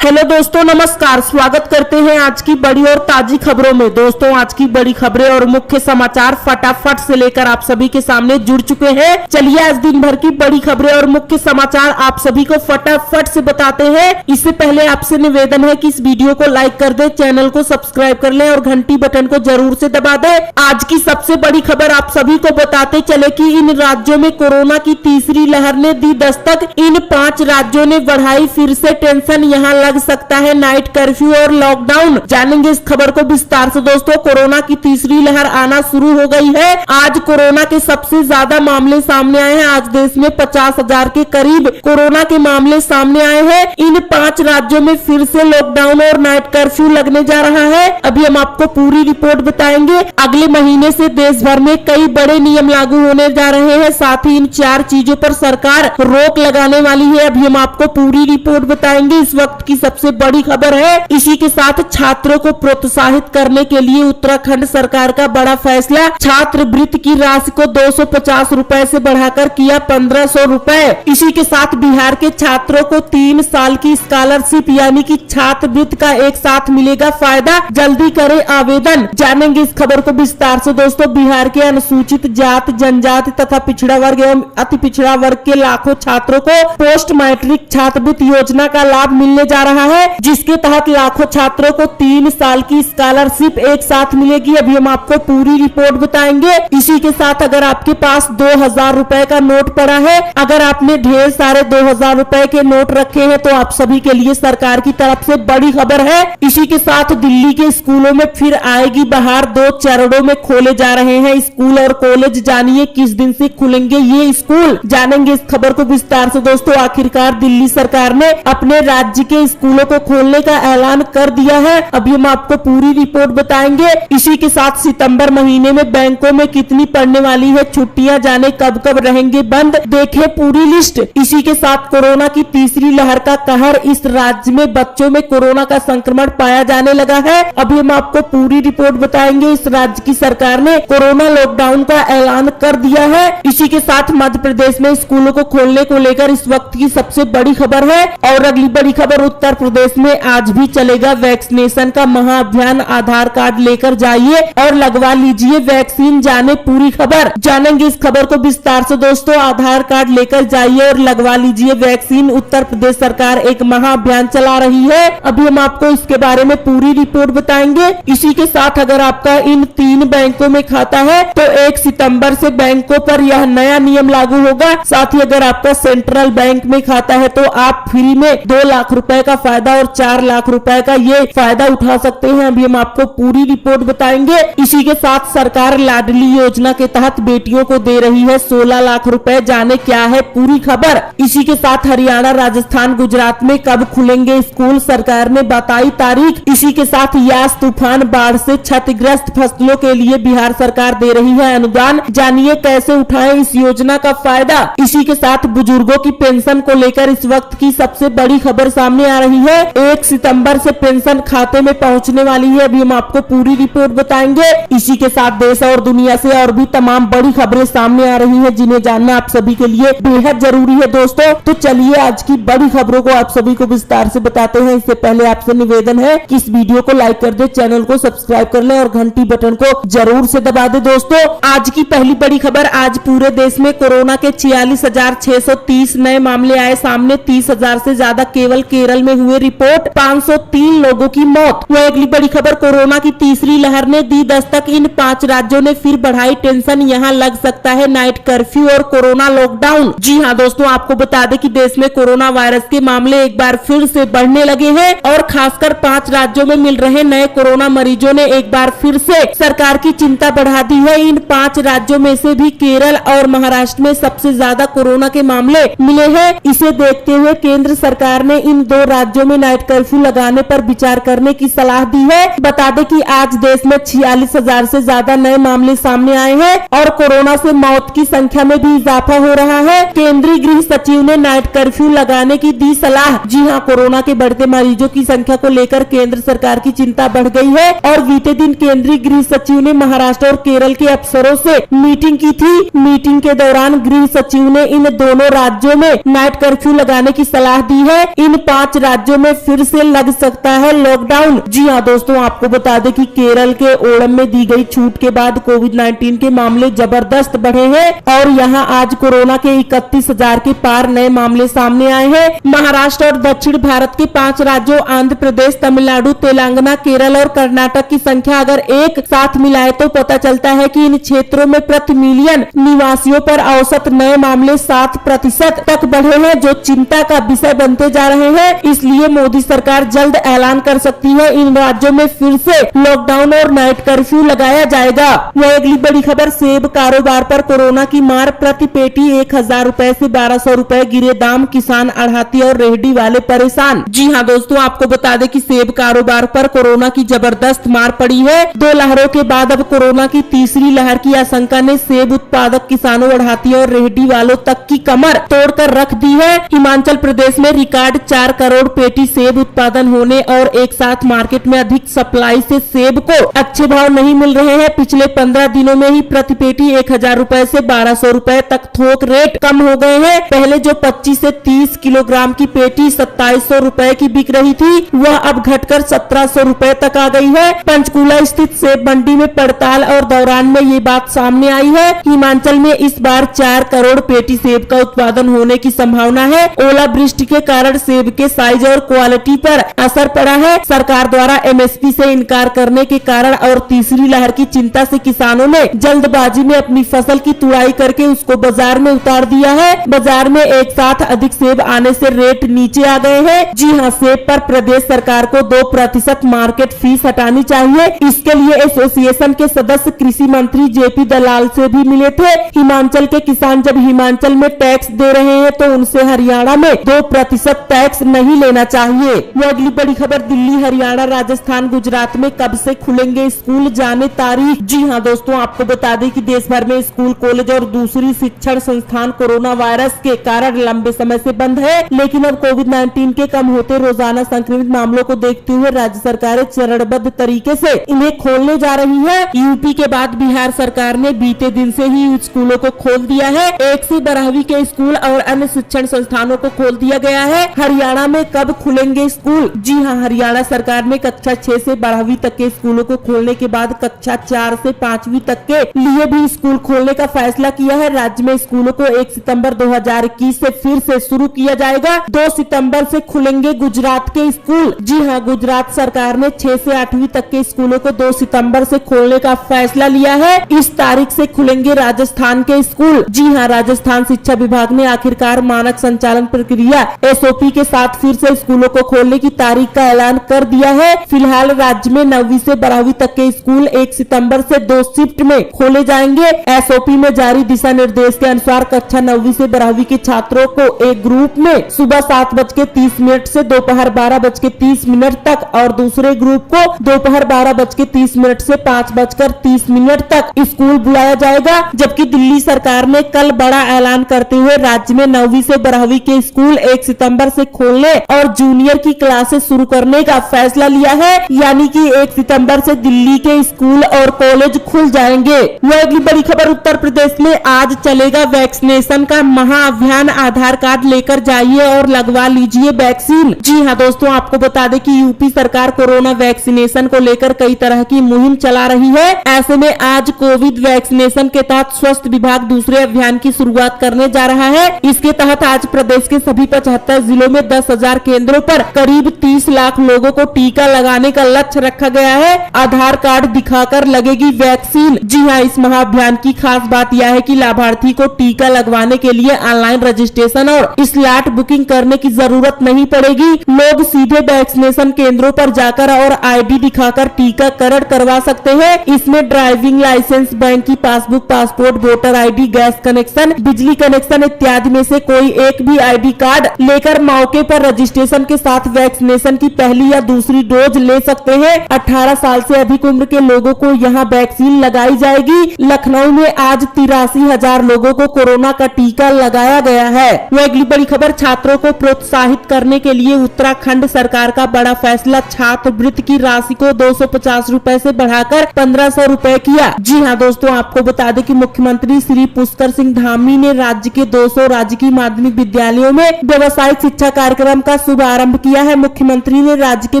Hello दोस्तों, नमस्कार। स्वागत करते हैं आज की बड़ी और ताजी खबरों में। दोस्तों, आज की बड़ी खबरें और मुख्य समाचार फटाफट से लेकर आप सभी के सामने जुड़ चुके हैं। चलिए आज दिन भर की बड़ी खबरें और मुख्य समाचार आप सभी को फटाफट से बताते हैं। इससे पहले आपसे निवेदन है कि इस वीडियो को लाइक कर दे, चैनल को सब्सक्राइब कर ले और घंटी बटन को जरूर से दबा दे। आज की सबसे बड़ी खबर आप सभी को बताते चले कि इन राज्यों में कोरोना की तीसरी लहर ने दी दस्तक। इन 5 राज्यों ने बढ़ाई फिर से टेंशन, यहाँ लग सकता है नाइट कर्फ्यू और लॉकडाउन। जानेंगे इस खबर को विस्तार से। दोस्तों, कोरोना की तीसरी लहर आना शुरू हो गई है। आज कोरोना के सबसे ज्यादा मामले सामने आए हैं। आज देश में 50,000 के करीब कोरोना के मामले सामने आए हैं। इन 5 राज्यों में फिर से लॉकडाउन और नाइट कर्फ्यू लगने जा रहा है। अभी हम आपको पूरी रिपोर्ट बताएंगे। अगले महीने से देश भर में कई बड़े नियम लागू होने जा रहे हैं। साथ ही इन 4 चीजों पर सरकार रोक लगाने वाली है। अभी हम आपको पूरी रिपोर्ट बताएंगे। इस वक्त की सबसे बड़ी खबर है। इसी के साथ छात्रों को प्रोत्साहित करने के लिए उत्तराखंड सरकार का बड़ा फैसला। छात्रवृत्ति की राशि को 250 रुपए से बढ़ाकर किया 1500 रुपए। इसी के साथ बिहार के छात्रों को 3 साल की स्कॉलरशिप यानी कि छात्रवृत्ति का एक साथ मिलेगा फायदा। जल्दी करें आवेदन। जानेंगे इस खबर को विस्तार से। दोस्तों, बिहार के अनुसूचित जाति, जनजाति तथा पिछड़ा वर्ग एवं अति पिछड़ा वर्ग के लाखों छात्रों को पोस्ट मैट्रिक छात्रवृत्ति योजना का लाभ मिलने जा रहा है, जिसके तहत लाखों छात्रों को 3 साल की स्कॉलरशिप एक साथ मिलेगी। अभी हम आपको पूरी रिपोर्ट बताएंगे। इसी के साथ अगर आपके पास 2000 रुपए का नोट पड़ा है, अगर आपने ढेर सारे 2000 रुपए के नोट रखे हैं, तो आप सभी के लिए सरकार की तरफ से बड़ी खबर है। इसी के साथ दिल्ली के स्कूलों में फिर आएगी बहार। 2 चरणों में खोले जा रहे हैं स्कूल और कॉलेज। जानिए किस दिन से खुलेंगे ये स्कूल। जानेंगे इस खबर को विस्तार से। दोस्तों, आखिरकार दिल्ली सरकार ने अपने राज्य के स्कूलों को खोलने का ऐलान कर दिया है। अभी हम आपको पूरी रिपोर्ट बताएंगे। इसी के साथ सितंबर महीने में बैंकों में कितनी पड़ने वाली है छुट्टियां, जाने कब कब रहेंगे बंद, देखें पूरी लिस्ट। इसी के साथ कोरोना की तीसरी लहर का कहर। इस राज्य में बच्चों में कोरोना का संक्रमण पाया जाने लगा है। अभी हम आपको पूरी रिपोर्ट बताएंगे। इस राज्य की सरकार ने कोरोना लॉकडाउन का ऐलान कर दिया है। इसी के साथ मध्य प्रदेश में स्कूलों को खोलने को लेकर इस वक्त की सबसे बड़ी खबर है। और अगली बड़ी खबर, उत्तर प्रदेश में आज भी चलेगा वैक्सीनेशन का महाअभियान। आधार कार्ड लेकर जाइए और लगवा लीजिए वैक्सीन। जाने पूरी खबर। जानेंगे इस खबर को विस्तार से। दोस्तों, आधार कार्ड लेकर जाइए और लगवा लीजिए वैक्सीन। उत्तर प्रदेश सरकार एक महाअभियान चला रही है। अभी हम आपको इसके बारे में पूरी रिपोर्ट बताएंगे। इसी के साथ अगर आपका इन 3 बैंकों में खाता है तो 1 सितंबर से बैंकों पर यह नया नियम लागू होगा। साथ ही अगर आपका सेंट्रल बैंक में खाता है तो आप फ्री में 2 लाख रुपए का फायदा और 4 लाख रुपए का ये फायदा उठा सकते हैं। अभी हम आपको पूरी रिपोर्ट बताएंगे। इसी के साथ सरकार लाडली योजना के तहत बेटियों को दे रही है 16 लाख रुपए। जाने क्या है पूरी खबर। इसी के साथ हरियाणा, राजस्थान, गुजरात में कब खुलेंगे स्कूल, सरकार ने बताई तारीख। इसी के साथ यास तूफान, बाढ़ से क्षतिग्रस्त फसलों के लिए बिहार सरकार दे रही है अनुदान। जानिए कैसे उठाएं इस योजना का फायदा। इसी के साथ बुजुर्गों की पेंशन को लेकर इस वक्त की सबसे बड़ी खबर सामने आ रही है। 1 सितंबर से पेंशन खाते में पहुंचने वाली है। अभी हम आपको पूरी रिपोर्ट बताएंगे। इसी के साथ देश और दुनिया से और भी तमाम बड़ी खबरें सामने आ रही है, जिन्हें जानना आप सभी के लिए बेहद जरूरी है। दोस्तों, तो चलिए आज की बड़ी खबरों को आप सभी को विस्तार से बताते हैं। इससे पहले आपसे निवेदन है कि इस वीडियो को लाइक कर दे, चैनल को सब्सक्राइब कर ले और घंटी बटन को जरूर से दबा दे। दोस्तों, आज की पहली बड़ी खबर। आज पूरे देश में कोरोना के 46,630 नए मामले आए सामने। 30,000 से ज्यादा केवल केरल में हुए रिपोर्ट। 503 लोगों की मौत। वह अगली बड़ी खबर, कोरोना की तीसरी लहर ने दी दस्तक। इन 5 राज्यों ने फिर बढ़ाई टेंशन, यहाँ लग सकता है नाइट कर्फ्यू और कोरोना लॉकडाउन। जी हाँ दोस्तों, आपको बता दें कि देश में कोरोना वायरस के मामले एक बार फिर से बढ़ने लगे हैं और खासकर 5 राज्यों में मिल रहे नए कोरोना मरीजों ने एक बार फिर से सरकार की चिंता बढ़ा दी है। इन 5 राज्यों में से भी केरल और महाराष्ट्र में सबसे ज्यादा कोरोना के मामले मिले हैं। इसे देखते हुए केंद्र सरकार ने इन 2 राज्यों में नाइट कर्फ्यू लगाने पर विचार करने की सलाह दी है। बता दें कि आज देश में 46,000 से ज्यादा नए मामले सामने आए हैं और कोरोना से मौत की संख्या में भी इजाफा हो रहा है। केंद्रीय गृह सचिव ने नाइट कर्फ्यू लगाने की दी सलाह। जी हाँ, कोरोना के बढ़ते मरीजों की संख्या को लेकर केंद्र सरकार की चिंता बढ़ गई है और बीते दिन केंद्रीय गृह सचिव ने महाराष्ट्र और केरल के अफसरों से मीटिंग की थी। मीटिंग के दौरान गृह सचिव ने इन दोनों राज्यों में नाइट कर्फ्यू लगाने की सलाह दी है। इन 5 राज्यों में फिर से लग सकता है लॉकडाउन। जी हाँ दोस्तों, आपको बता दें कि केरल के ओणम में दी गई छूट के बाद कोविड-19 के मामले जबरदस्त बढ़े हैं और यहाँ आज कोरोना के 31,000 के पार नए मामले सामने आए हैं। महाराष्ट्र और दक्षिण भारत के 5 राज्यों आंध्र प्रदेश, तमिलनाडु, तेलंगाना, केरल और कर्नाटक की संख्या अगर एक साथ मिलाए तो पता चलता है कि इन क्षेत्रों में प्रति मिलियन निवासियों पर औसत नए मामले 7% तक बढ़े हैं, जो चिंता का विषय बनते जा रहे हैं। इसलिए मोदी सरकार जल्द ऐलान कर सकती है, इन राज्यों में फिर से लॉकडाउन और नाइट कर्फ्यू लगाया जाएगा। यह अगली बड़ी खबर, सेब कारोबार पर कोरोना की मार, प्रति पेटी 1,000 रुपए से 1,200 रुपए गिरे दाम, किसान, आढ़ती और रेहड़ी वाले परेशान। जी हाँ दोस्तों, आपको बता दें कि सेब कारोबार पर कोरोना की जबरदस्त मार पड़ी है। 2 लहरों के बाद अब कोरोना की तीसरी लहर की आशंका ने सेब उत्पादक किसानों, आढ़ती और रेहड़ी वालों तक की कमर तोड़कर रख दी है। हिमाचल प्रदेश में रिकॉर्ड 4 करोड़ पेटी सेब उत्पादन होने और एक साथ मार्केट में अधिक सप्लाई से सेब को अच्छे भाव नहीं मिल रहे हैं। पिछले 15 दिनों में ही प्रति पेटी 1,000 रुपए से 1,200 रुपए तक थोक रेट कम हो गए हैं। पहले जो 25 से 30 किलोग्राम की पेटी 2700 रुपए की बिक रही थी, वह अब घटकर 1700 रुपए तक आ गई है। पंचकूला स्थित सेब मंडी में पड़ताल और दौरान में ये बात सामने आई है। हिमाचल में इस बार 4 करोड़ पेटी सेब का उत्पादन होने की संभावना है। ओलावृष्टि के कारण सेब के साइज और क्वालिटी पर असर पड़ा है। सरकार द्वारा एमएसपी से इनकार करने के कारण और तीसरी लहर की चिंता से किसानों ने जल्दबाजी में अपनी फसल की तुड़ाई करके उसको बाजार में उतार दिया है। बाजार में एक साथ अधिक सेब आने से रेट नीचे आ गए हैं। जी हाँ, सेब पर प्रदेश सरकार को 2% मार्केट फीस हटानी चाहिए। इसके लिए एसोसिएशन के सदस्य कृषि मंत्री जेपी दलाल से भी मिले थे। हिमाचल के किसान जब हिमाचल में टैक्स दे रहे हैं तो उनसे हरियाणा में 2% टैक्स नहीं लेना चाहिए। वो अगली बड़ी खबर, दिल्ली, हरियाणा, राजस्थान, गुजरात में कब से खुलेंगे स्कूल, जाने तारीख। जी हाँ दोस्तों, आपको बता दें कि देश भर में स्कूल, कॉलेज और दूसरी शिक्षण संस्थान कोरोना वायरस के कारण लंबे समय से बंद है, लेकिन अब कोविड-19 के कम होते रोजाना संक्रमित मामलों को देखते हुए राज्य सरकारें चरणबद्ध तरीके से इन्हें खोलने जा रही है। यूपी के बाद बिहार सरकार ने बीते दिन से ही स्कूलों को खोल दिया है। 1 से 12वीं के स्कूल और अन्य शिक्षण संस्थानों को खोल दिया गया है। हरियाणा में कब खुलेंगे स्कूल? जी हाँ, हरियाणा सरकार ने कक्षा 6 से 12वीं तक के स्कूलों को खोलने के बाद कक्षा 4 से 5वीं तक के लिए भी स्कूल खोलने का फैसला किया है। राज्य में स्कूलों को 1 सितंबर 2021 से फिर से शुरू किया जाएगा। 2 सितंबर से खुलेंगे गुजरात के स्कूल। जी हाँ, गुजरात सरकार ने 6 से 8वीं तक के स्कूलों को 2 सितंबर से खोलने का फैसला लिया है। इस तारीख से खुलेंगे राजस्थान के स्कूल। जी हाँ, राजस्थान शिक्षा विभाग ने आखिरकार मानक संचालन प्रक्रिया एसओपी के साथ फिर से स्कूलों को खोलने की तारीख का ऐलान कर दिया है। फिलहाल राज्य में 9वीं से 12वीं तक के स्कूल 1 सितंबर से 2 शिफ्ट में खोले जाएंगे। एसओपी में जारी दिशा निर्देश के अनुसार कक्षा 9वीं से 12वीं के छात्रों को एक ग्रुप में सुबह 7:30 से दोपहर 12:30 तक और दूसरे ग्रुप को दोपहर 12:30 से 5:30 तक स्कूल बुलाया जाएगा। जबकि दिल्ली सरकार ने कल बड़ा ऐलान करते हुए राज्य में 9वीं से 12वीं के स्कूल 1 सितंबर से खोलने और जूनियर की क्लासेस शुरू करने का फैसला लिया है, यानी कि 1 सितंबर से दिल्ली के स्कूल और कॉलेज खुल जाएंगे। यह अगली बड़ी खबर, उत्तर प्रदेश में आज चलेगा वैक्सीनेशन का महाअभियान। आधार कार्ड लेकर जाइए और लगवा लीजिए वैक्सीन। जी हाँ दोस्तों, आपको बता दें कि यूपी सरकार कोरोना वैक्सीनेशन को लेकर कई तरह की मुहिम चला रही है। ऐसे में आज कोविड वैक्सीनेशन के तहत स्वास्थ्य विभाग दूसरे अभियान की शुरुआत करने जा रहा है। इसके तहत आज प्रदेश के सभी 75 जिलों में 10,000 केंद्रों पर करीब 30 लाख लोगों को टीका लगाने का लक्ष्य रखा गया है। आधार कार्ड दिखाकर लगेगी वैक्सीन। जी हाँ, इस महाअभियान की खास बात यह है कि लाभार्थी को टीका लगवाने के लिए ऑनलाइन रजिस्ट्रेशन और स्लॉट बुकिंग करने की जरूरत नहीं पड़ेगी। लोग सीधे वैक्सीनेशन केंद्रों पर जाकर और आईडी दिखाकर टीकाकरण करवा सकते हैं। इसमें ड्राइविंग लाइसेंस, बैंक की passbook, passport, voter ID, gas connection, बिजली कनेक्शन इत्यादि में से कोई एक भी आईडी कार्ड लेकर मौके पर रजिस्ट्रेशन के साथ वैक्सीनेशन की पहली या दूसरी डोज ले सकते हैं। 18 साल से अधिक उम्र के लोगों को यहाँ वैक्सीन लगाई जाएगी। लखनऊ में आज 83,000 लोगों को कोरोना का टीका लगाया गया है। वह अगली बड़ी खबर, छात्रों को प्रोत्साहित करने के लिए उत्तराखंड सरकार का बड़ा फैसला। छात्रवृत्ति की राशि को 250 रुपए से बढ़ाकर 1500 रुपए किया। जी हाँ दोस्तों, आपको बता दें कि मुख्यमंत्री श्री पुष्कर सिंह धामी ने राज्य के 200 राजकीय माध्यमिक विद्यालयों में व्यावसायिक शिक्षा कार्यक्रम का शुभारंभ किया है। मुख्यमंत्री ने राज्य के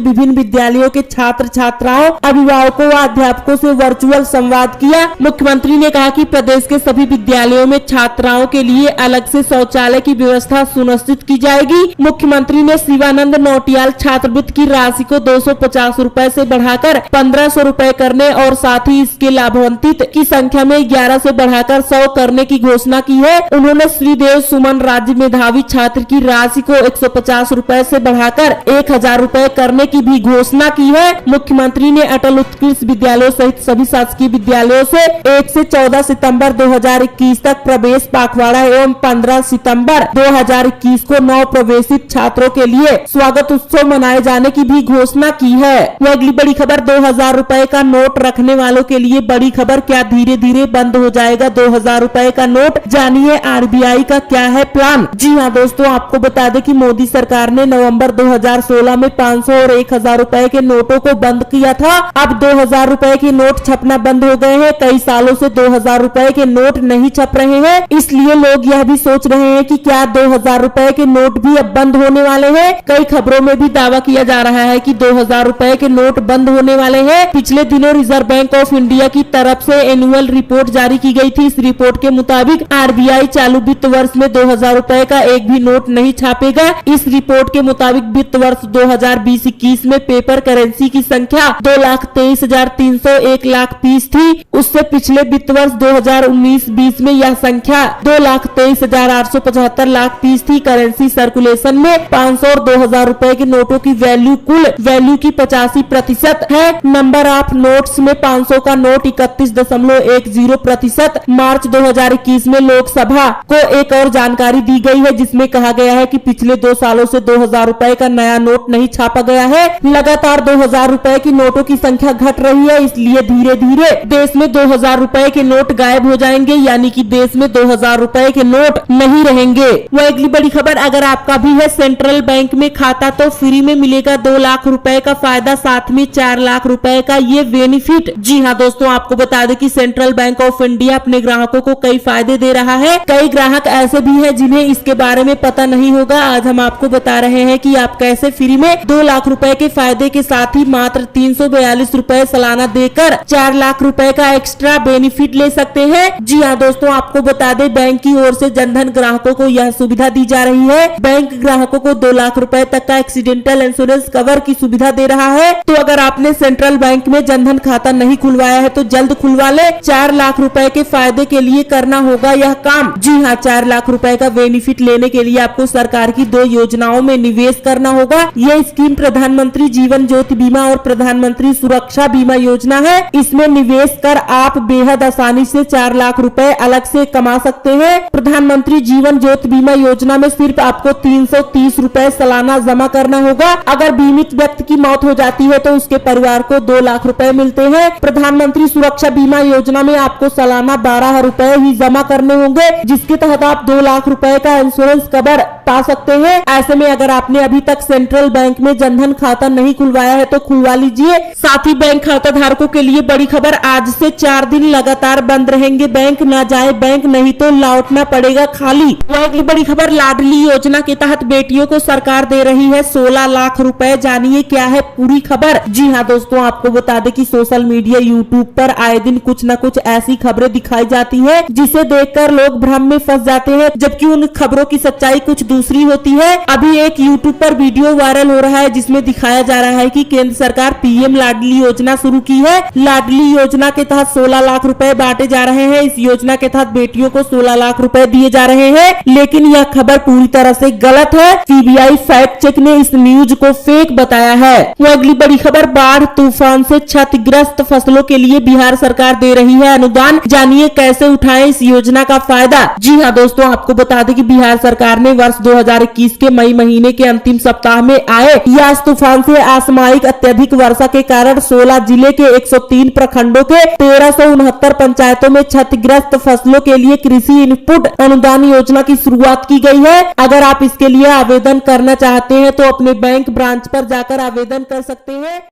विभिन्न विद्यालयों के छात्र छात्राओं, अभिभावकों व अध्यापकों से वर्चुअल संवाद किया। मुख्यमंत्री ने कहा कि प्रदेश के सभी विद्यालयों में छात्राओं के लिए अलग से शौचालय की व्यवस्था सुनिश्चित की जाएगी। मुख्यमंत्री ने शिवानंद नौटियाल छात्रवृत्ति की राशि को 250 रूपए से बढ़ाकर 1500 रूपए करने और साथ ही इसके लाभान्वित की संख्या में 11 से बढ़ाकर 100 करने की घोषणा की है। उन्होंने श्रीदेव सुमन राज्य मेधावी छात्र की राशि को 150 रूपए से बढ़ाकर 1000 रूपए करने की भी घोषणा की है। मुख्यमंत्री ने अटल उत्कृष्ट विद्यालयों सहित सभी शासकीय विद्यालयों से 1 से 14 सितंबर 2021 तक प्रवेश पखवाड़ा एवं 15 सितंबर 2021 को नव प्रवेशित छात्रों के लिए स्वागत उत्सव मनाए जाने की भी घोषणा की है। वह अगली बड़ी खबर 2000 रूपए का नोट रखने वालों के लिए बड़ी खबर, क्या धीरे धीरे बंद हो जाएगा 2000 रूपए का नोट, जानिए आरबीआई का क्या है प्लान। जी हाँ दोस्तों, आपको बता दें कि मोदी सरकार ने नवंबर 2016 में 500 और 1000 रूपए के नोटों को बंद किया था। अब 2000 रूपए के नोट छपना बंद हो गए हैं। कई सालों से 2000 रूपए के नोट नहीं छप रहे हैं, इसलिए लोग यह भी सोच रहे हैं कि क्या 2000 रूपए के नोट भी अब बंद होने वाले हैं। कई खबरों में भी दावा किया जा रहा है कि 2000 रूपए के नोट बंद होने वाले हैं। पिछले दिनों रिजर्व बैंक ऑफ इंडिया की तरफ से एनुअल रिपोर्ट जारी की गई थी। इस रिपोर्ट के मुताबिक आरबीआई चालू वित्त वर्ष में 2000 रूपए का एक भी नोट नहीं छापेगा। इस रिपोर्ट के मुताबिक वित्त वर्ष 2020-21 में पेपर करेंसी की संख्या 2,23,301 लाख पीस थी। उससे पिछले वित्त वर्ष 2019-20 में यह संख्या 2,23,875 लाख पीस थी। करेंसी सर्कुलेशन में 500 और 2000 रूपए के नोटों की कुल वैल्यू की 85% है। नंबर ऑफ नोट्स में 500 का नोट 31.10% मार्च 2021 में लोकसभा को एक और जानकारी दी गई है, जिसमें कहा गया है कि पिछले 2 सालों से 2000 रूपए का नया नोट नहीं छापा गया है। लगातार 2000 रूपए की नोटों की संख्या घट रही है, इसलिए धीरे धीरे देश में 2000 रूपए के नोट गायब हो जाएंगे, यानी कि देश में 2000 रूपए के नोट नहीं रहेंगे। वह अगली बड़ी खबर, अगर आपका भी है सेंट्रल बैंक में खाता तो फ्री में मिलेगा 2 लाख रूपए का फायदा, साथ में 4 लाख रूपए का ये बेनिफिट। जी हाँ दोस्तों, आपको बता दें कि सेंट्रल बैंक ऑफ इंडिया अपने ग्राहकों को कई फायदे दे रहा है। कई ग्राहक ऐसे भी हैं जिन्हें इसके बारे में पता नहीं होगा। आज हम आपको बता रहे हैं कि आप कैसे फ्री में 2 लाख रूपए के फायदे के साथ ही मात्र 342 रूपए सालाना देकर 4 लाख रूपए का एक्स्ट्रा बेनिफिट ले सकते हैं। जी हाँ दोस्तों, आपको बता दें बैंक की ओर से जनधन ग्राहकों को यह सुविधा दी जा रही है। बैंक ग्राहकों को 2 लाख रूपए तक का एक्सीडेंटल इंश्योरेंस कवर की सुविधा दे रहा है। तो अगर आपने सेंट्रल बैंक में जनधन खाता नहीं खुलवाया है तो जल्द खुलवा ले। 4 लाख रूपए के फायदे के लिए करना होगा यह काम। जी हाँ, 4 लाख रूपए का बेनिफिट लेने के लिए आपको सरकार की 2 योजनाओं में निवेश करना होगा। यह स्कीम प्रधानमंत्री जीवन ज्योति बीमा और प्रधानमंत्री सुरक्षा बीमा योजना है। इसमें निवेश कर आप बेहद आसानी से 4 लाख रूपए अलग से कमा सकते हैं। प्रधानमंत्री जीवन ज्योति बीमा योजना में सिर्फ आपको 330 रूपए सालाना जमा करना होगा। अगर बीमित व्यक्ति की मौत हो जाती है तो उसके परिवार को 2 लाख रूपए मिलते हैं। प्रधानमंत्री सुरक्षा बीमा योजना में आपको सालाना 12 रूपए ही जमा करने होंगे, जिसके तहत आप 2 लाख रूपए का इंश्योरेंस कवर पा सकते हैं। ऐसे में अगर आपने अभी तक सेंट्रल बैंक में जनधन खाता नहीं खुलवाया है तो खुलवा लीजिए। साथ ही बैंक खाता धारकों के लिए बड़ी खबर, आज से 4 दिन लगातार बंद रहेंगे बैंक। ना जाए बैंक, नहीं तो लौटना पड़ेगा खाली। वह अगली बड़ी खबर, लाडली योजना के तहत बेटियों को सरकार दे रही है 16 लाख रूपए, जानिए क्या है पूरी खबर। जी हाँ दोस्तों, आपको बता दें कि सोशल मीडिया यूट्यूब पर आए दिन कुछ न कुछ ऐसी खबरें दिखाई जाती है जिसे देखकर लोग भ्रम में फंस जाते हैं, जबकि उन खबरों की सच्चाई कुछ दूसरी होती है। अभी एक यूट्यूब पर वीडियो वायरल हो रहा है जिसमें दिखाया जा रहा है कि केंद्र सरकार पीएम लाडली योजना शुरू की है। लाडली योजना के तहत 16 लाख रुपए बांटे जा रहे हैं। इस योजना के तहत बेटियों को 16 लाख रुपए दिए जा रहे हैं, लेकिन यह खबर पूरी तरह से गलत है। सीबीआई फैक्ट चेक ने इस न्यूज को फेक बताया है। वो अगली बड़ी खबर, बाढ़ तूफान से क्षतिग्रस्त फसलों के लिए बिहार सरकार दे रही है अनुदान, जानिए कैसे उठाएं इस योजना का फायदा। जी हाँ दोस्तों, आपको बता दें कि बिहार सरकार ने वर्ष 2021 के मई महीने के अंतिम सप्ताह में आए यास तूफान से असामयिक अत्यधिक वर्षा के कारण 16 जिले के 103 प्रखंडों के 1369 पंचायतों में क्षतिग्रस्त फसलों के लिए कृषि इनपुट अनुदान योजना की शुरुआत की गई है। अगर आप इसके लिए आवेदन करना चाहते हैं तो अपने बैंक ब्रांच पर जाकर आवेदन कर सकते हैं।